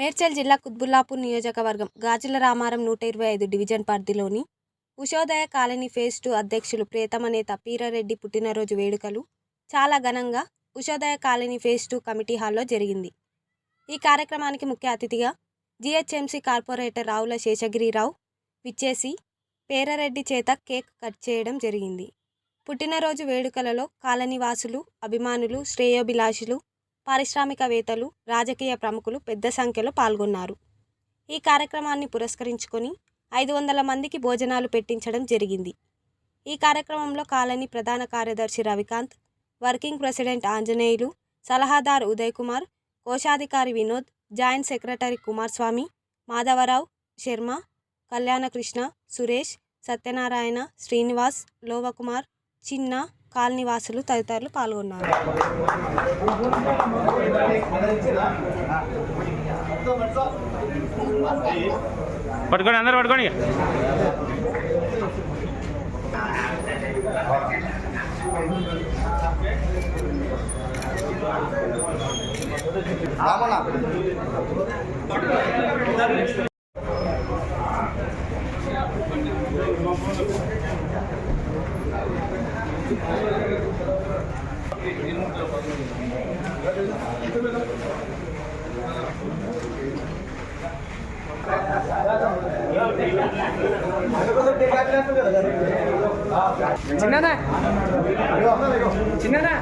మేడ్చల్ జిల్లా కుత్బుల్లాపూర్ నియోజకవర్గం గాజుల రామారం 125 డివిజన్ పరిధిలోని ఉషోదయ కాలనీ ఫేజ్ 2 అధ్యక్షులు ప్రియతమ నేత పీరారెడ్డి పుట్టినరోజు వేడుకలు చాలా ఘనంగా ఉషోదయ కాలనీ ఫేజ్ 2 కమిటీ హాల్లో జరిగింది. ఈ కార్యక్రమానికి ముఖ్య అతిథిగా జీహెచ్ఎంసీ కార్పొరేటర్ రావుల శేషగిరిరావు విచ్చేసి పీరారెడ్డి చేత కేక్ కట్ చేయడం జరిగింది. పుట్టినరోజు వేడుకలలో కాలనీ వాసులు, అభిమానులు, శ్రేయోభిలాషులు, పారిశ్రామికవేత్తలు, రాజకీయ ప్రముఖులు పెద్ద సంఖ్యలో పాల్గొన్నారు. ఈ కార్యక్రమాన్ని పురస్కరించుకొని 500 మందికి భోజనాలు పెట్టించడం జరిగింది. ఈ కార్యక్రమంలో కాలనీ ప్రధాన కార్యదర్శి రవికాంత్, వర్కింగ్ ప్రెసిడెంట్ ఆంజనేయులు, సలహాదారు ఉదయ్ కుమార్, కోశాధికారి వినోద్, జాయింట్ సెక్రటరీ కుమారస్వామి, మాధవరావు, శర్మ, కళ్యాణకృష్ణ, సురేష్, సత్యనారాయణ, శ్రీనివాస్, లోవకుమార్, చిన్న, కాలనీవాసులు తదితరులు పాల్గొన్నారు. పట్టుకోండి, అందరూ పట్టుకోండి. చిన్నదా చిన్నదా